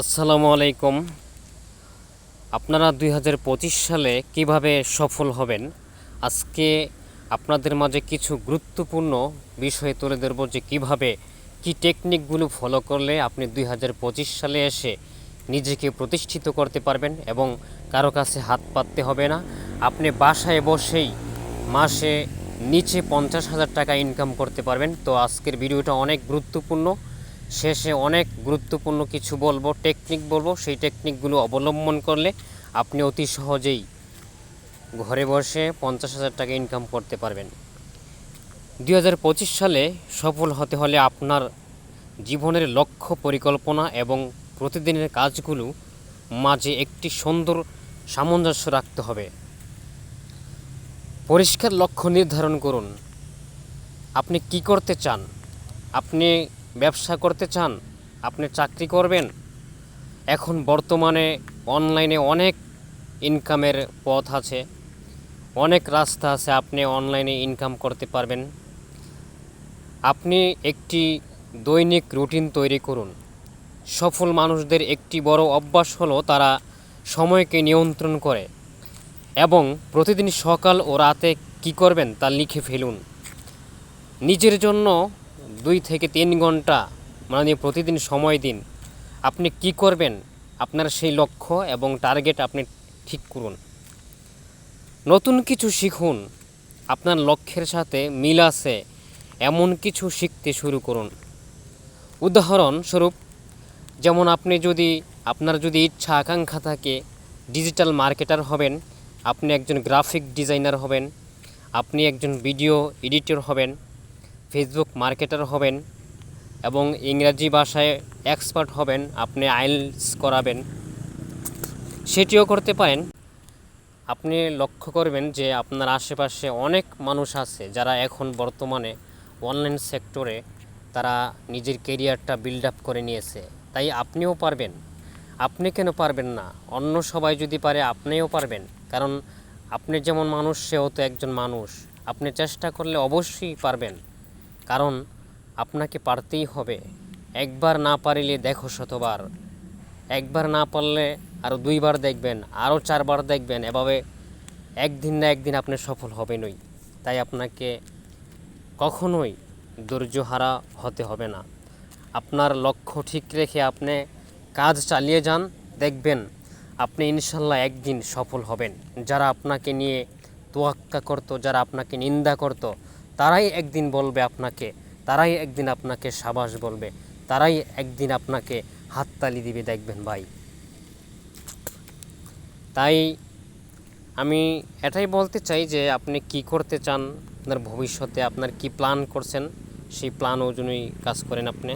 আসসালামু আলাইকুম। আপনারা ২০২৫ সালে কিভাবে সফল হবেন, আজকে আপনাদের মাঝে কিছু গুরুত্বপূর্ণ বিষয় তুলে ধরব যে কিভাবে কি টেকনিকগুলো ফলো করলে আপনি ২০২৫ সালে এসে নিজেকে প্রতিষ্ঠিত করতে পারবেন এবং কারো কাছে হাত পাততে হবে না। আপনি বাসায় বসেই মাসে নিচে ৫০,০০০ টাকা ইনকাম করতে পারবেন। তো আজকের ভিডিওটা অনেক গুরুত্বপূর্ণ। শেষে অনেক গুরুত্বপূর্ণ কিছু বলবো, টেকনিক বলবো। সেই টেকনিকগুলো অবলম্বন করলে আপনি অতি সহজেই ঘরে বসে ৫০,০০০ টাকা ইনকাম করতে পারবেন। ২০২৫ সালে সফল হতে হলে আপনার জীবনের লক্ষ্য, পরিকল্পনা এবং প্রতিদিনের কাজগুলো মাঝে একটি সুন্দর সামঞ্জস্য রাখতে হবে। পরিষ্কার লক্ষ্য নির্ধারণ করুন। আপনি কি করতে চান? আপনি ব্যবসা করতে চান? আপনি চাকরি করবেন? এখন বর্তমানে অনলাইনে অনেক ইনকামের পথ আছে, অনেক রাস্তা আছে, আপনি অনলাইনে ইনকাম করতে পারবেন। আপনি একটি দৈনিক রুটিন তৈরি করুন। সফল মানুষদের একটি বড় অভ্যাস হলো তারা সময়কে নিয়ন্ত্রণ করে এবং প্রতিদিন সকাল ও রাতে কি করবেন তা লিখে ফেলুন। নিজের জন্য ২ থেকে ৩ ঘন্টা মানে প্রতিদিন সময় দিন। আপনি কি করবেন, আপনার সেই লক্ষ্য এবং টার্গেট আপনি ঠিক করুন। নতুন কিছু শিখুন। আপনার লক্ষ্যের সাথে মিল আছে এমন কিছু শিখতে শুরু করুন। উদাহরণস্বরূপ, যেমন আপনার যদি ইচ্ছা আকাঙ্ক্ষা থাকে ডিজিটাল মার্কেটার হবেন, আপনি একজন গ্রাফিক ডিজাইনার হবেন, আপনি একজন ভিডিও এডিটর হবেন, ফেসবুক মার্কেটার হবেন এবং ইংরাজি ভাষায় এক্সপার্ট হবেন, আপনি আইএলটিএস করাবেন, সেটিও করতে পারেন। আপনি লক্ষ্য করবেন যে আপনার আশেপাশে অনেক মানুষ আছে যারা এখন বর্তমানে অনলাইন সেক্টরে তারা নিজের কেরিয়ারটা বিল্ড আপ করে নিয়েছে। তাই আপনিও পারবেন। আপনি কেন পারবেন না? অন্য সবাই যদি পারে আপনিও পারবেন, কারণ আপনি যেমন মানুষ সেও তো একজন মানুষ। আপনি চেষ্টা করলে অবশ্যই পারবেন, কারণ আপনাকে পারতেই হবে। একবার না পারিলে দেখো শতবার। একবার না পারলে আরও ২ বার দেখবেন, আরও ৪ বার দেখবেন। এভাবে একদিন না একদিন আপনি সফল হবেনই। তাই আপনাকে কখনোই ধৈর্যহারা হতে হবে না। আপনার লক্ষ্য ঠিক রেখে আপনি কাজ চালিয়ে যান, দেখবেন আপনি ইনশাল্লাহ একদিন সফল হবেন। যারা আপনাকে নিয়ে তোয়াক্কা করতো, যারা আপনাকে নিন্দা করতো, তারাই একদিন বলবে আপনাকে, তারাই একদিন আপনাকে সাবাস বলবে, তারাই একদিন আপনাকে হাততালি দিবে, দেখবেন ভাই। তাই আমি এটাই বলতে চাই যে আপনি কি করতে চান, আপনার ভবিষ্যতে আপনার কি প্ল্যান করছেন, সেই প্ল্যান অনুযায়ী কাজ করেন আপনি।